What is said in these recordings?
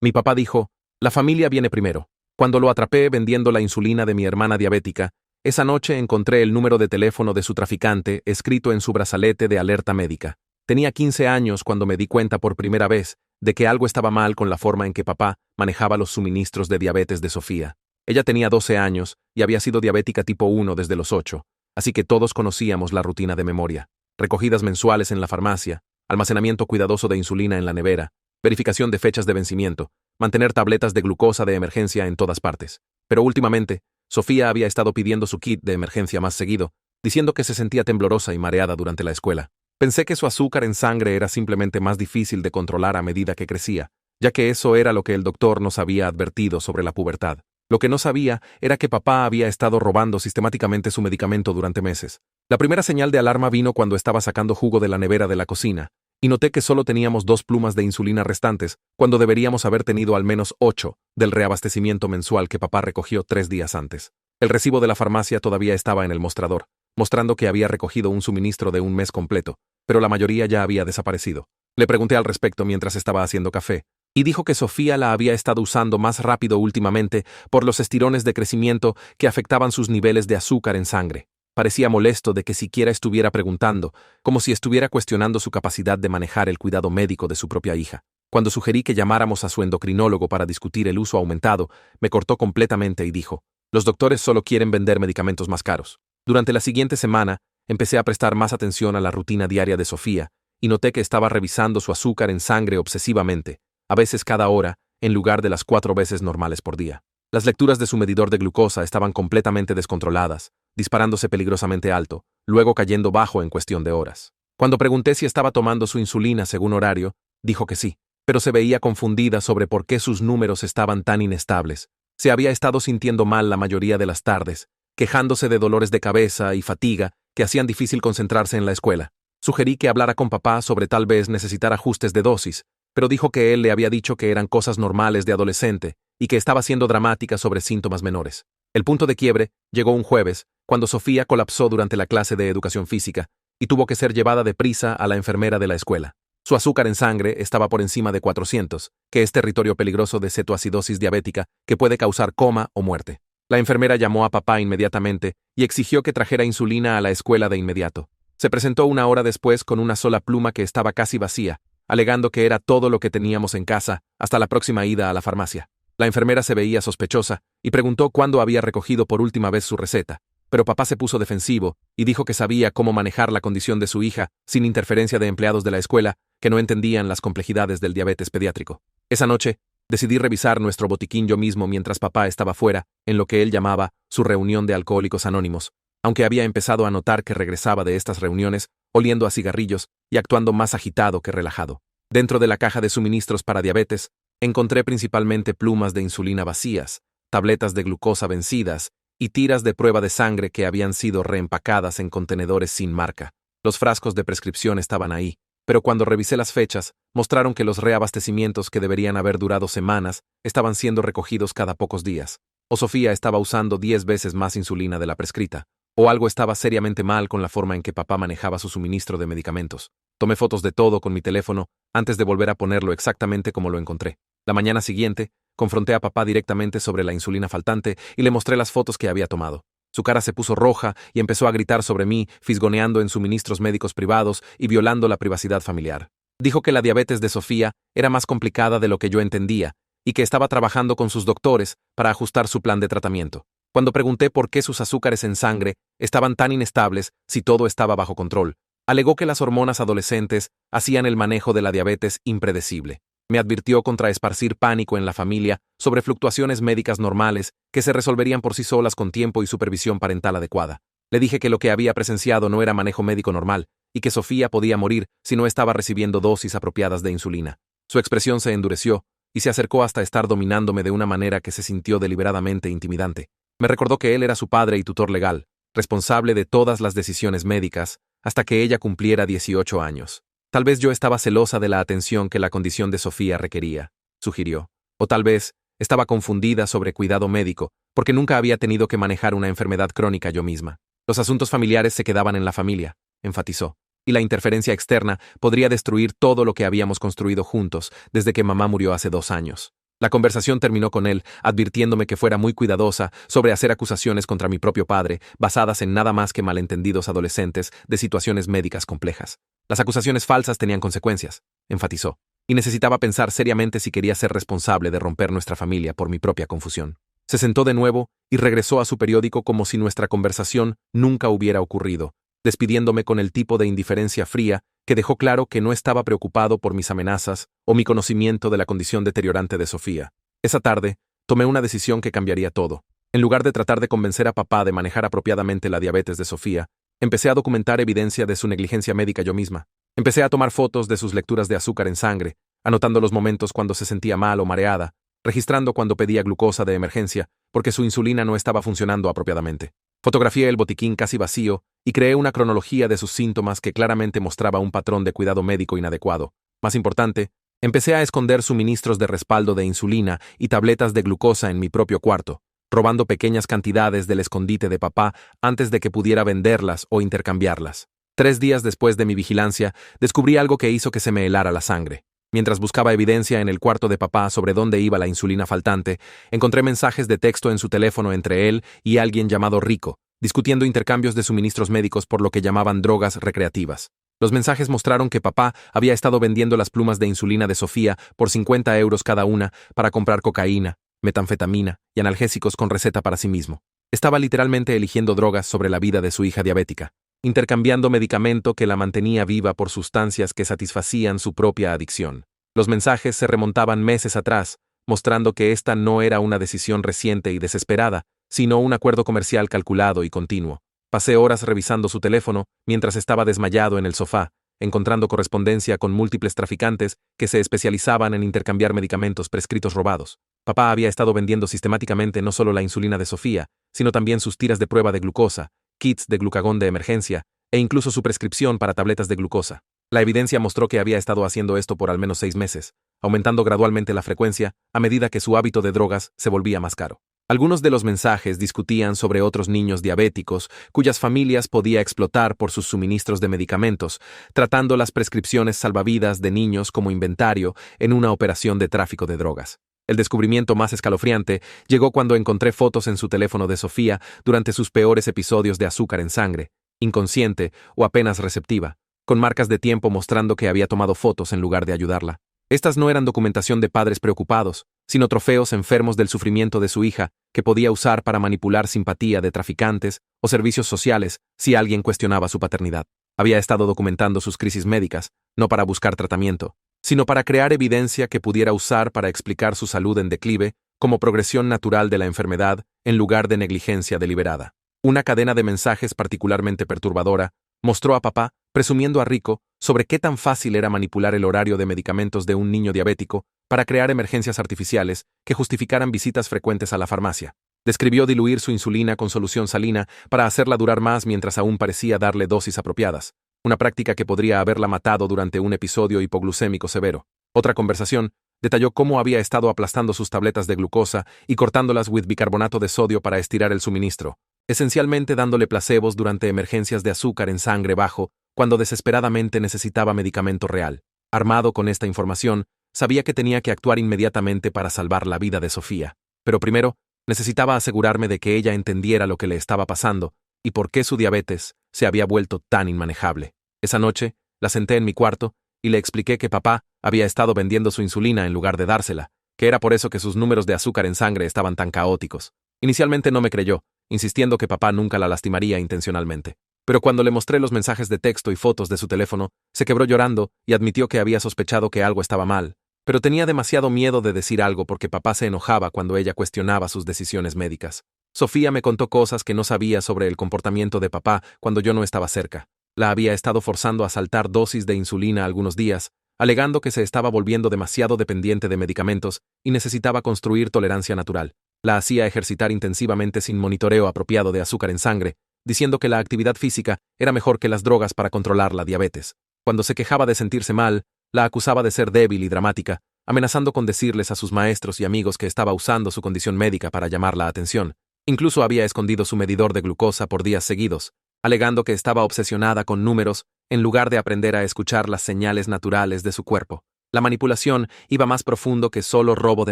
Mi papá dijo, la familia viene primero. Cuando lo atrapé vendiendo la insulina de mi hermana diabética, esa noche encontré el número de teléfono de su traficante escrito en su brazalete de alerta médica. Tenía 15 años cuando me di cuenta por primera vez de que algo estaba mal con la forma en que papá manejaba los suministros de diabetes de Sofía. Ella tenía 12 años y había sido diabética tipo 1 desde los 8, así que todos conocíamos la rutina de memoria. Recogidas mensuales en la farmacia, almacenamiento cuidadoso de insulina en la nevera, verificación de fechas de vencimiento, mantener tabletas de glucosa de emergencia en todas partes. Pero últimamente, Sofía había estado pidiendo su kit de emergencia más seguido, diciendo que se sentía temblorosa y mareada durante la escuela. Pensé que su azúcar en sangre era simplemente más difícil de controlar a medida que crecía, ya que eso era lo que el doctor nos había advertido sobre la pubertad. Lo que no sabía era que papá había estado robando sistemáticamente su medicamento durante meses. La primera señal de alarma vino cuando estaba sacando jugo de la nevera de la cocina, y noté que solo teníamos 2 plumas de insulina restantes, cuando deberíamos haber tenido al menos 8 del reabastecimiento mensual que papá recogió 3 días antes. El recibo de la farmacia todavía estaba en el mostrador, mostrando que había recogido un suministro de un mes completo, pero la mayoría ya había desaparecido. Le pregunté al respecto mientras estaba haciendo café, y dijo que Sofía la había estado usando más rápido últimamente por los estirones de crecimiento que afectaban sus niveles de azúcar en sangre. Parecía molesto de que siquiera estuviera preguntando, como si estuviera cuestionando su capacidad de manejar el cuidado médico de su propia hija. Cuando sugerí que llamáramos a su endocrinólogo para discutir el uso aumentado, me cortó completamente y dijo, los doctores solo quieren vender medicamentos más caros. Durante la siguiente semana, empecé a prestar más atención a la rutina diaria de Sofía y noté que estaba revisando su azúcar en sangre obsesivamente, a veces cada hora, en lugar de las 4 veces normales por día. Las lecturas de su medidor de glucosa estaban completamente descontroladas, disparándose peligrosamente alto, luego cayendo bajo en cuestión de horas. Cuando pregunté si estaba tomando su insulina según horario, dijo que sí, pero se veía confundida sobre por qué sus números estaban tan inestables. Se había estado sintiendo mal la mayoría de las tardes, quejándose de dolores de cabeza y fatiga que hacían difícil concentrarse en la escuela. Sugerí que hablara con papá sobre tal vez necesitar ajustes de dosis, pero dijo que él le había dicho que eran cosas normales de adolescente y que estaba siendo dramática sobre síntomas menores. El punto de quiebre llegó un jueves, cuando Sofía colapsó durante la clase de educación física y tuvo que ser llevada deprisa a la enfermera de la escuela. Su azúcar en sangre estaba por encima de 400, que es territorio peligroso de cetoacidosis diabética que puede causar coma o muerte. La enfermera llamó a papá inmediatamente y exigió que trajera insulina a la escuela de inmediato. Se presentó 1 hora después con una sola pluma que estaba casi vacía, alegando que era todo lo que teníamos en casa hasta la próxima ida a la farmacia. La enfermera se veía sospechosa y preguntó cuándo había recogido por última vez su receta, pero papá se puso defensivo y dijo que sabía cómo manejar la condición de su hija sin interferencia de empleados de la escuela que no entendían las complejidades del diabetes pediátrico. Esa noche, decidí revisar nuestro botiquín yo mismo mientras papá estaba fuera, en lo que él llamaba su reunión de alcohólicos anónimos, aunque había empezado a notar que regresaba de estas reuniones oliendo a cigarrillos y actuando más agitado que relajado. Dentro de la caja de suministros para diabetes, encontré principalmente plumas de insulina vacías, tabletas de glucosa vencidas y tiras de prueba de sangre que habían sido reempacadas en contenedores sin marca. Los frascos de prescripción estaban ahí, pero cuando revisé las fechas, mostraron que los reabastecimientos que deberían haber durado semanas estaban siendo recogidos cada pocos días. O Sofía estaba usando 10 veces más insulina de la prescrita, o algo estaba seriamente mal con la forma en que papá manejaba su suministro de medicamentos. Tomé fotos de todo con mi teléfono antes de volver a ponerlo exactamente como lo encontré. La mañana siguiente, confronté a papá directamente sobre la insulina faltante y le mostré las fotos que había tomado. Su cara se puso roja y empezó a gritar sobre mí, fisgoneando en suministros médicos privados y violando la privacidad familiar. Dijo que la diabetes de Sofía era más complicada de lo que yo entendía y que estaba trabajando con sus doctores para ajustar su plan de tratamiento. Cuando pregunté por qué sus azúcares en sangre estaban tan inestables si todo estaba bajo control, alegó que las hormonas adolescentes hacían el manejo de la diabetes impredecible. Me advirtió contra esparcir pánico en la familia sobre fluctuaciones médicas normales que se resolverían por sí solas con tiempo y supervisión parental adecuada. Le dije que lo que había presenciado no era manejo médico normal y que Sofía podía morir si no estaba recibiendo dosis apropiadas de insulina. Su expresión se endureció y se acercó hasta estar dominándome de una manera que se sintió deliberadamente intimidante. Me recordó que él era su padre y tutor legal, responsable de todas las decisiones médicas, hasta que ella cumpliera 18 años. Tal vez yo estaba celosa de la atención que la condición de Sofía requería, sugirió. O tal vez estaba confundida sobre cuidado médico, porque nunca había tenido que manejar una enfermedad crónica yo misma. Los asuntos familiares se quedaban en la familia, enfatizó, y la interferencia externa podría destruir todo lo que habíamos construido juntos desde que mamá murió hace 2 años. La conversación terminó con él, advirtiéndome que fuera muy cuidadosa sobre hacer acusaciones contra mi propio padre, basadas en nada más que malentendidos adolescentes de situaciones médicas complejas. Las acusaciones falsas tenían consecuencias, enfatizó, y necesitaba pensar seriamente si quería ser responsable de romper nuestra familia por mi propia confusión. Se sentó de nuevo y regresó a su periódico como si nuestra conversación nunca hubiera ocurrido, despidiéndome con el tipo de indiferencia fría que dejó claro que no estaba preocupado por mis amenazas o mi conocimiento de la condición deteriorante de Sofía. Esa tarde, tomé una decisión que cambiaría todo. En lugar de tratar de convencer a papá de manejar apropiadamente la diabetes de Sofía, empecé a documentar evidencia de su negligencia médica yo misma. Empecé a tomar fotos de sus lecturas de azúcar en sangre, anotando los momentos cuando se sentía mal o mareada, registrando cuando pedía glucosa de emergencia porque su insulina no estaba funcionando apropiadamente. Fotografié el botiquín casi vacío y creé una cronología de sus síntomas que claramente mostraba un patrón de cuidado médico inadecuado. Más importante, empecé a esconder suministros de respaldo de insulina y tabletas de glucosa en mi propio cuarto, robando pequeñas cantidades del escondite de papá antes de que pudiera venderlas o intercambiarlas. 3 días después de mi vigilancia, descubrí algo que hizo que se me helara la sangre. Mientras buscaba evidencia en el cuarto de papá sobre dónde iba la insulina faltante, encontré mensajes de texto en su teléfono entre él y alguien llamado Rico, discutiendo intercambios de suministros médicos por lo que llamaban drogas recreativas. Los mensajes mostraron que papá había estado vendiendo las plumas de insulina de Sofía por 50 euros cada una para comprar cocaína, metanfetamina y analgésicos con receta para sí mismo. Estaba literalmente eligiendo drogas sobre la vida de su hija diabética, intercambiando medicamento que la mantenía viva por sustancias que satisfacían su propia adicción. Los mensajes se remontaban meses atrás, mostrando que esta no era una decisión reciente y desesperada, sino un acuerdo comercial calculado y continuo. Pasé horas revisando su teléfono mientras estaba desmayado en el sofá, encontrando correspondencia con múltiples traficantes que se especializaban en intercambiar medicamentos prescritos robados. Papá había estado vendiendo sistemáticamente no solo la insulina de Sofía, sino también sus tiras de prueba de glucosa, kits de glucagón de emergencia, e incluso su prescripción para tabletas de glucosa. La evidencia mostró que había estado haciendo esto por al menos 6 meses, aumentando gradualmente la frecuencia a medida que su hábito de drogas se volvía más caro. Algunos de los mensajes discutían sobre otros niños diabéticos cuyas familias podía explotar por sus suministros de medicamentos, tratando las prescripciones salvavidas de niños como inventario en una operación de tráfico de drogas. El descubrimiento más escalofriante llegó cuando encontré fotos en su teléfono de Sofía durante sus peores episodios de azúcar en sangre, inconsciente o apenas receptiva, con marcas de tiempo mostrando que había tomado fotos en lugar de ayudarla. Estas no eran documentación de padres preocupados, sino trofeos enfermos del sufrimiento de su hija que podía usar para manipular simpatía de traficantes o servicios sociales si alguien cuestionaba su paternidad. Había estado documentando sus crisis médicas, no para buscar tratamiento, sino para crear evidencia que pudiera usar para explicar su salud en declive como progresión natural de la enfermedad en lugar de negligencia deliberada. Una cadena de mensajes particularmente perturbadora mostró a papá presumiendo a Rico sobre qué tan fácil era manipular el horario de medicamentos de un niño diabético para crear emergencias artificiales que justificaran visitas frecuentes a la farmacia. Describió diluir su insulina con solución salina para hacerla durar más mientras aún parecía darle dosis apropiadas, una práctica que podría haberla matado durante un episodio hipoglucémico severo. Otra conversación detalló cómo había estado aplastando sus tabletas de glucosa y cortándolas with bicarbonato de sodio para estirar el suministro, esencialmente dándole placebos durante emergencias de azúcar en sangre bajo cuando desesperadamente necesitaba medicamento real. Armado con esta información, sabía que tenía que actuar inmediatamente para salvar la vida de Sofía, pero primero necesitaba asegurarme de que ella entendiera lo que le estaba pasando y por qué su diabetes se había vuelto tan inmanejable. Esa noche, la senté en mi cuarto y le expliqué que papá había estado vendiendo su insulina en lugar de dársela, que era por eso que sus números de azúcar en sangre estaban tan caóticos. Inicialmente no me creyó, insistiendo que papá nunca la lastimaría intencionalmente. Pero cuando le mostré los mensajes de texto y fotos de su teléfono, se quebró llorando y admitió que había sospechado que algo estaba mal, pero tenía demasiado miedo de decir algo porque papá se enojaba cuando ella cuestionaba sus decisiones médicas. Sofía me contó cosas que no sabía sobre el comportamiento de papá cuando yo no estaba cerca. La había estado forzando a saltar dosis de insulina algunos días, alegando que se estaba volviendo demasiado dependiente de medicamentos y necesitaba construir tolerancia natural. La hacía ejercitar intensivamente sin monitoreo apropiado de azúcar en sangre, diciendo que la actividad física era mejor que las drogas para controlar la diabetes. Cuando se quejaba de sentirse mal, la acusaba de ser débil y dramática, amenazando con decirles a sus maestros y amigos que estaba usando su condición médica para llamar la atención. Incluso había escondido su medidor de glucosa por días seguidos, alegando que estaba obsesionada con números en lugar de aprender a escuchar las señales naturales de su cuerpo. La manipulación iba más profundo que solo robo de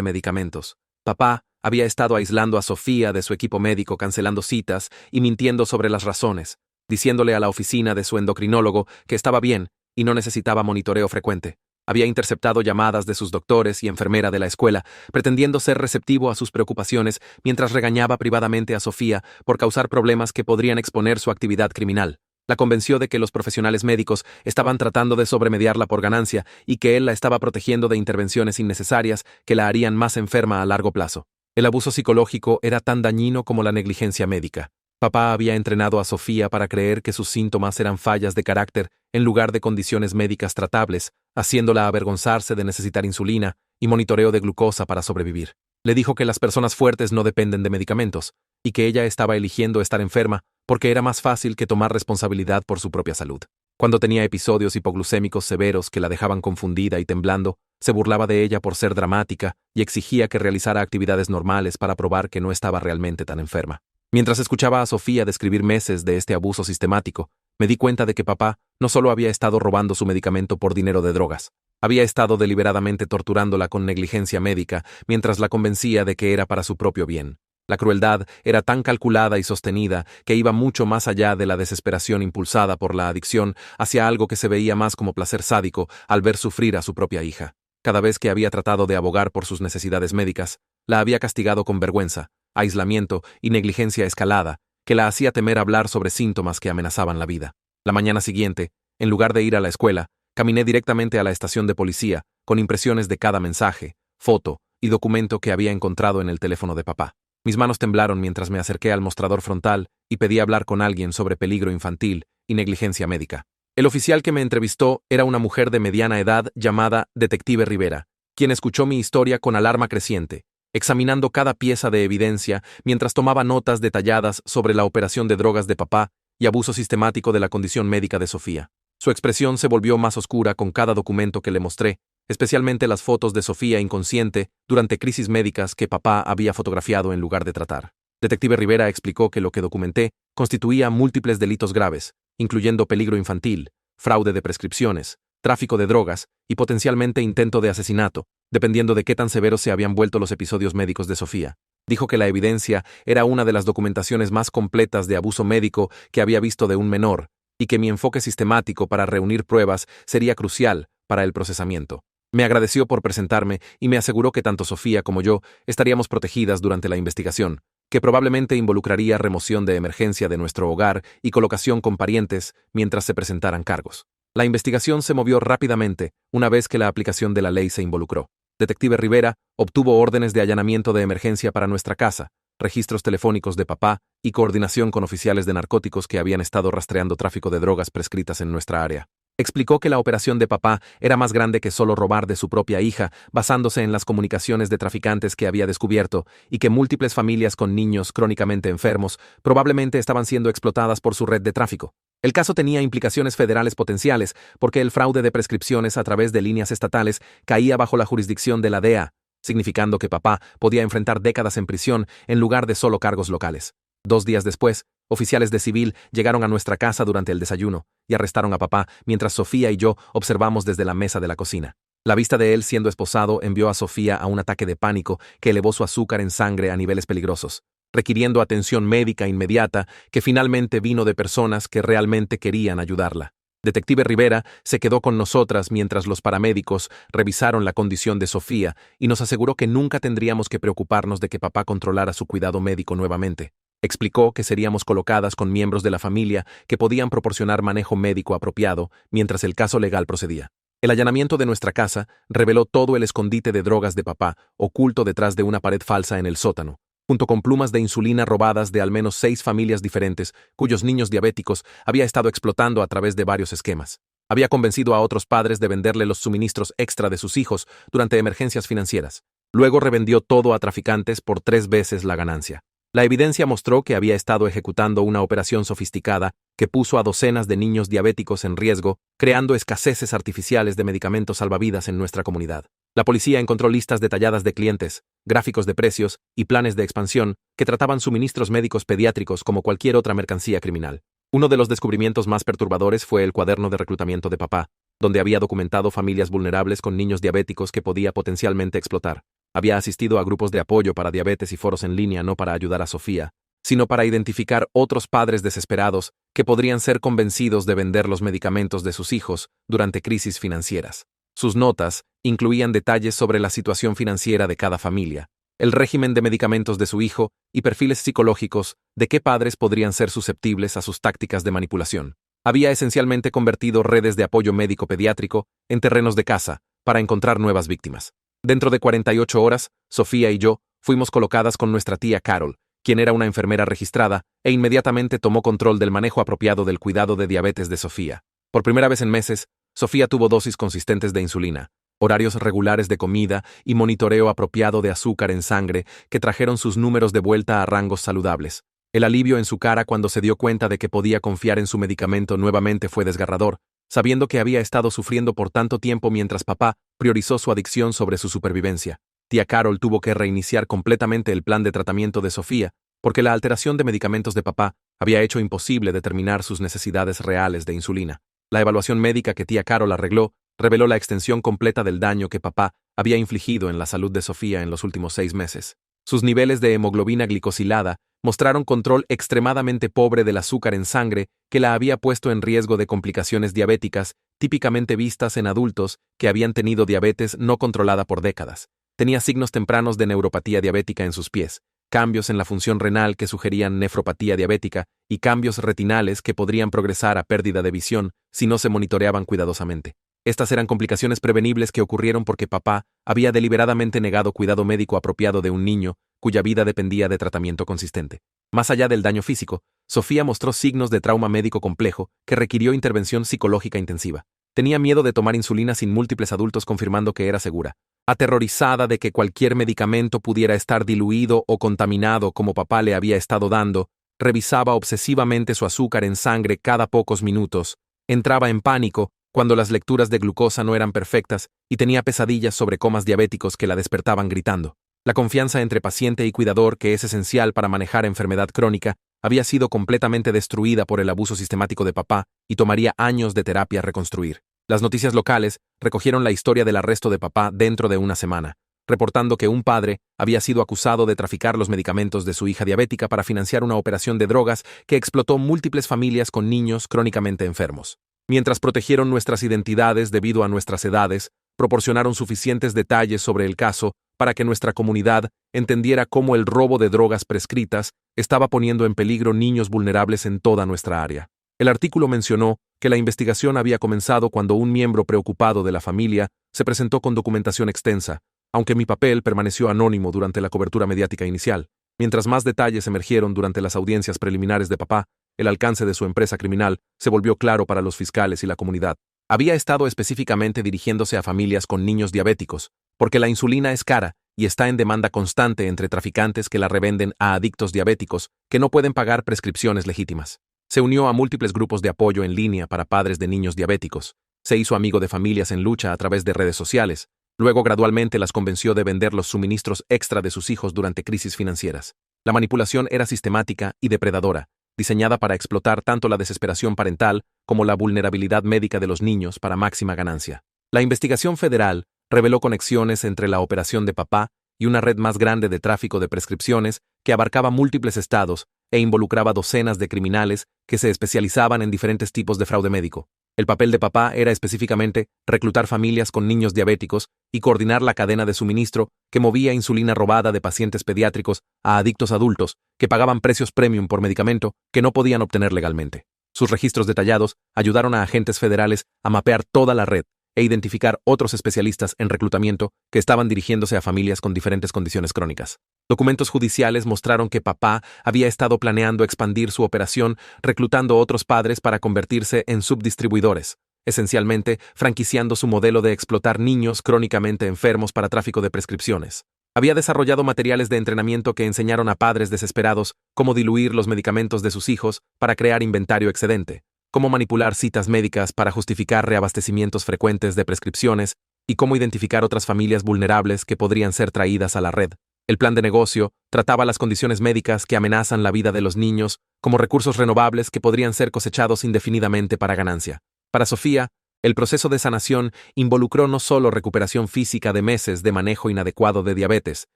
medicamentos. Papá había estado aislando a Sofía de su equipo médico, cancelando citas y mintiendo sobre las razones, diciéndole a la oficina de su endocrinólogo que estaba bien y no necesitaba monitoreo frecuente. Había interceptado llamadas de sus doctores y enfermera de la escuela, pretendiendo ser receptivo a sus preocupaciones mientras regañaba privadamente a Sofía por causar problemas que podrían exponer su actividad criminal. La convenció de que los profesionales médicos estaban tratando de sobremediarla por ganancia y que él la estaba protegiendo de intervenciones innecesarias que la harían más enferma a largo plazo. El abuso psicológico era tan dañino como la negligencia médica. Papá había entrenado a Sofía para creer que sus síntomas eran fallas de carácter en lugar de condiciones médicas tratables, haciéndola avergonzarse de necesitar insulina y monitoreo de glucosa para sobrevivir. Le dijo que las personas fuertes no dependen de medicamentos, y que ella estaba eligiendo estar enferma porque era más fácil que tomar responsabilidad por su propia salud. Cuando tenía episodios hipoglucémicos severos que la dejaban confundida y temblando, se burlaba de ella por ser dramática y exigía que realizara actividades normales para probar que no estaba realmente tan enferma. Mientras escuchaba a Sofía describir meses de este abuso sistemático, me di cuenta de que papá no solo había estado robando su medicamento por dinero de drogas, había estado deliberadamente torturándola con negligencia médica mientras la convencía de que era para su propio bien. La crueldad era tan calculada y sostenida que iba mucho más allá de la desesperación impulsada por la adicción hacia algo que se veía más como placer sádico al ver sufrir a su propia hija. Cada vez que había tratado de abogar por sus necesidades médicas, la había castigado con vergüenza, aislamiento y negligencia escalada, que la hacía temer hablar sobre síntomas que amenazaban la vida. La mañana siguiente, en lugar de ir a la escuela, caminé directamente a la estación de policía, con impresiones de cada mensaje, foto y documento que había encontrado en el teléfono de papá. Mis manos temblaron mientras me acerqué al mostrador frontal y pedí hablar con alguien sobre peligro infantil y negligencia médica. El oficial que me entrevistó era una mujer de mediana edad llamada Detective Rivera, quien escuchó mi historia con alarma creciente, examinando cada pieza de evidencia mientras tomaba notas detalladas sobre la operación de drogas de papá y abuso sistemático de la condición médica de Sofía. Su expresión se volvió más oscura con cada documento que le mostré, especialmente las fotos de Sofía inconsciente durante crisis médicas que papá había fotografiado en lugar de tratar. Detective Rivera explicó que lo que documenté constituía múltiples delitos graves, incluyendo peligro infantil, fraude de prescripciones, tráfico de drogas y potencialmente intento de asesinato, dependiendo de qué tan severos se habían vuelto los episodios médicos de Sofía. Dijo que la evidencia era una de las documentaciones más completas de abuso médico que había visto de un menor, y que mi enfoque sistemático para reunir pruebas sería crucial para el procesamiento. Me agradeció por presentarme y me aseguró que tanto Sofía como yo estaríamos protegidas durante la investigación, que probablemente involucraría remoción de emergencia de nuestro hogar y colocación con parientes mientras se presentaran cargos. La investigación se movió rápidamente una vez que la aplicación de la ley se involucró. Detective Rivera obtuvo órdenes de allanamiento de emergencia para nuestra casa, registros telefónicos de papá y coordinación con oficiales de narcóticos que habían estado rastreando tráfico de drogas prescritas en nuestra área. Explicó que la operación de papá era más grande que solo robar de su propia hija, basándose en las comunicaciones de traficantes que había descubierto, y que múltiples familias con niños crónicamente enfermos probablemente estaban siendo explotadas por su red de tráfico. El caso tenía implicaciones federales potenciales, porque el fraude de prescripciones a través de líneas estatales caía bajo la jurisdicción de la DEA, significando que papá podía enfrentar décadas en prisión en lugar de solo cargos locales. 2 días después, oficiales de civil llegaron a nuestra casa durante el desayuno y arrestaron a papá mientras Sofía y yo observamos desde la mesa de la cocina. La vista de él siendo esposado envió a Sofía a un ataque de pánico que elevó su azúcar en sangre a niveles peligrosos, requiriendo atención médica inmediata que finalmente vino de personas que realmente querían ayudarla. Detective Rivera se quedó con nosotras mientras los paramédicos revisaron la condición de Sofía y nos aseguró que nunca tendríamos que preocuparnos de que papá controlara su cuidado médico nuevamente. Explicó que seríamos colocadas con miembros de la familia que podían proporcionar manejo médico apropiado mientras el caso legal procedía. El allanamiento de nuestra casa reveló todo el escondite de drogas de papá, oculto detrás de una pared falsa en el sótano, junto con plumas de insulina robadas de al menos 6 familias diferentes, cuyos niños diabéticos había estado explotando a través de varios esquemas. Había convencido a otros padres de venderle los suministros extra de sus hijos durante emergencias financieras. Luego revendió todo a traficantes por 3 veces la ganancia. La evidencia mostró que había estado ejecutando una operación sofisticada que puso a docenas de niños diabéticos en riesgo, creando escaseces artificiales de medicamentos salvavidas en nuestra comunidad. La policía encontró listas detalladas de clientes, gráficos de precios y planes de expansión que trataban suministros médicos pediátricos como cualquier otra mercancía criminal. Uno de los descubrimientos más perturbadores fue el cuaderno de reclutamiento de papá, donde había documentado familias vulnerables con niños diabéticos que podía potencialmente explotar. Había asistido a grupos de apoyo para diabetes y foros en línea no para ayudar a Sofía, sino para identificar otros padres desesperados que podrían ser convencidos de vender los medicamentos de sus hijos durante crisis financieras. Sus notas incluían detalles sobre la situación financiera de cada familia, el régimen de medicamentos de su hijo y perfiles psicológicos de qué padres podrían ser susceptibles a sus tácticas de manipulación. Había esencialmente convertido redes de apoyo médico pediátrico en terrenos de caza para encontrar nuevas víctimas. Dentro de 48 horas, Sofía y yo fuimos colocadas con nuestra tía Carol, quien era una enfermera registrada, e inmediatamente tomó control del manejo apropiado del cuidado de diabetes de Sofía. Por primera vez en meses, Sofía tuvo dosis consistentes de insulina, horarios regulares de comida y monitoreo apropiado de azúcar en sangre que trajeron sus números de vuelta a rangos saludables. El alivio en su cara cuando se dio cuenta de que podía confiar en su medicamento nuevamente fue desgarrador, sabiendo que había estado sufriendo por tanto tiempo mientras papá priorizó su adicción sobre su supervivencia. Tía Carol tuvo que reiniciar completamente el plan de tratamiento de Sofía, porque la alteración de medicamentos de papá había hecho imposible determinar sus necesidades reales de insulina. La evaluación médica que tía Carol arregló reveló la extensión completa del daño que papá había infligido en la salud de Sofía en los últimos 6 meses. Sus niveles de hemoglobina glicosilada mostraron control extremadamente pobre del azúcar en sangre que la había puesto en riesgo de complicaciones diabéticas típicamente vistas en adultos que habían tenido diabetes no controlada por décadas. Tenía signos tempranos de neuropatía diabética en sus pies, cambios en la función renal que sugerían nefropatía diabética y cambios retinales que podrían progresar a pérdida de visión si no se monitoreaban cuidadosamente. Estas eran complicaciones prevenibles que ocurrieron porque papá había deliberadamente negado cuidado médico apropiado de un niño cuya vida dependía de tratamiento consistente. Más allá del daño físico, Sofía mostró signos de trauma médico complejo que requirió intervención psicológica intensiva. Tenía miedo de tomar insulina sin múltiples adultos confirmando que era segura. Aterrorizada de que cualquier medicamento pudiera estar diluido o contaminado como papá le había estado dando, revisaba obsesivamente su azúcar en sangre cada pocos minutos. Entraba en pánico cuando las lecturas de glucosa no eran perfectas y tenía pesadillas sobre comas diabéticos que la despertaban gritando. La confianza entre paciente y cuidador, que es esencial para manejar enfermedad crónica, había sido completamente destruida por el abuso sistemático de papá y tomaría años de terapia reconstruir. Las noticias locales recogieron la historia del arresto de papá dentro de una semana, reportando que un padre había sido acusado de traficar los medicamentos de su hija diabética para financiar una operación de drogas que explotó múltiples familias con niños crónicamente enfermos. Mientras protegieron nuestras identidades debido a nuestras edades, proporcionaron suficientes detalles sobre el caso para que nuestra comunidad entendiera cómo el robo de drogas prescritas estaba poniendo en peligro niños vulnerables en toda nuestra área. El artículo mencionó que la investigación había comenzado cuando un miembro preocupado de la familia se presentó con documentación extensa, aunque mi papel permaneció anónimo durante la cobertura mediática inicial. Mientras más detalles emergieron durante las audiencias preliminares de papá, el alcance de su empresa criminal se volvió claro para los fiscales y la comunidad. Había estado específicamente dirigiéndose a familias con niños diabéticos, porque la insulina es cara y está en demanda constante entre traficantes que la revenden a adictos diabéticos que no pueden pagar prescripciones legítimas. Se unió a múltiples grupos de apoyo en línea para padres de niños diabéticos. Se hizo amigo de familias en lucha a través de redes sociales. Luego gradualmente las convenció de vender los suministros extra de sus hijos durante crisis financieras. La manipulación era sistemática y depredadora, diseñada para explotar tanto la desesperación parental como la vulnerabilidad médica de los niños para máxima ganancia. La investigación federal reveló conexiones entre la operación de papá y una red más grande de tráfico de prescripciones que abarcaba múltiples estados e involucraba docenas de criminales que se especializaban en diferentes tipos de fraude médico. El papel de papá era específicamente reclutar familias con niños diabéticos y coordinar la cadena de suministro que movía insulina robada de pacientes pediátricos a adictos adultos que pagaban precios premium por medicamento que no podían obtener legalmente. Sus registros detallados ayudaron a agentes federales a mapear toda la red e identificar otros especialistas en reclutamiento que estaban dirigiéndose a familias con diferentes condiciones crónicas. Documentos judiciales mostraron que papá había estado planeando expandir su operación reclutando otros padres para convertirse en subdistribuidores, esencialmente franquiciando su modelo de explotar niños crónicamente enfermos para tráfico de prescripciones. Había desarrollado materiales de entrenamiento que enseñaron a padres desesperados cómo diluir los medicamentos de sus hijos para crear inventario excedente, cómo manipular citas médicas para justificar reabastecimientos frecuentes de prescripciones y cómo identificar otras familias vulnerables que podrían ser traídas a la red. El plan de negocio trataba las condiciones médicas que amenazan la vida de los niños como recursos renovables que podrían ser cosechados indefinidamente para ganancia. Para Sofía, El proceso de sanación involucró no solo recuperación física de meses de manejo inadecuado de diabetes,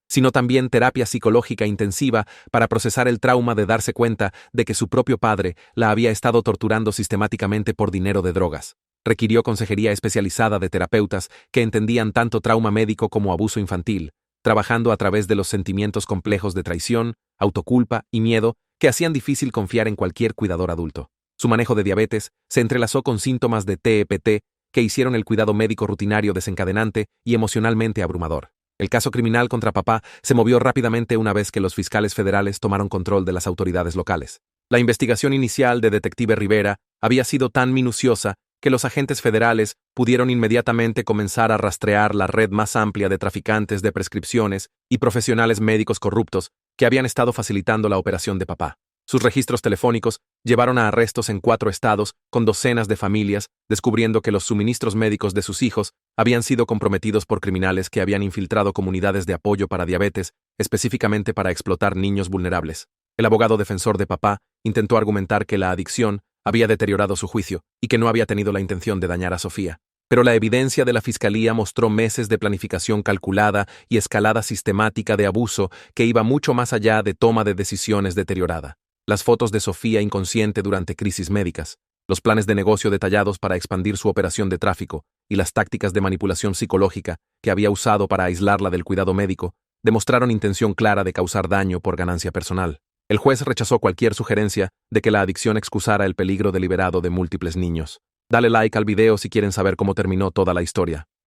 sino también terapia psicológica intensiva para procesar el trauma de darse cuenta de que su propio padre la había estado torturando sistemáticamente por dinero de drogas. Requirió consejería especializada de terapeutas que entendían tanto trauma médico como abuso infantil, trabajando a través de los sentimientos complejos de traición, autoculpa y miedo que hacían difícil confiar en cualquier cuidador adulto. Su manejo de diabetes se entrelazó con síntomas de TEPT que hicieron el cuidado médico rutinario desencadenante y emocionalmente abrumador. El caso criminal contra papá se movió rápidamente una vez que los fiscales federales tomaron control de las autoridades locales. La investigación inicial de Detective Rivera había sido tan minuciosa que los agentes federales pudieron inmediatamente comenzar a rastrear la red más amplia de traficantes de prescripciones y profesionales médicos corruptos que habían estado facilitando la operación de papá. Sus registros telefónicos llevaron a arrestos en 4 estados con docenas de familias, descubriendo que los suministros médicos de sus hijos habían sido comprometidos por criminales que habían infiltrado comunidades de apoyo para diabetes, específicamente para explotar niños vulnerables. El abogado defensor de papá intentó argumentar que la adicción había deteriorado su juicio y que no había tenido la intención de dañar a Sofía. Pero la evidencia de la fiscalía mostró meses de planificación calculada y escalada sistemática de abuso que iba mucho más allá de toma de decisiones deteriorada. Las fotos de Sofía inconsciente durante crisis médicas, los planes de negocio detallados para expandir su operación de tráfico y las tácticas de manipulación psicológica que había usado para aislarla del cuidado médico demostraron intención clara de causar daño por ganancia personal. El juez rechazó cualquier sugerencia de que la adicción excusara el peligro deliberado de múltiples niños. Dale like al video si quieren saber cómo terminó toda la historia.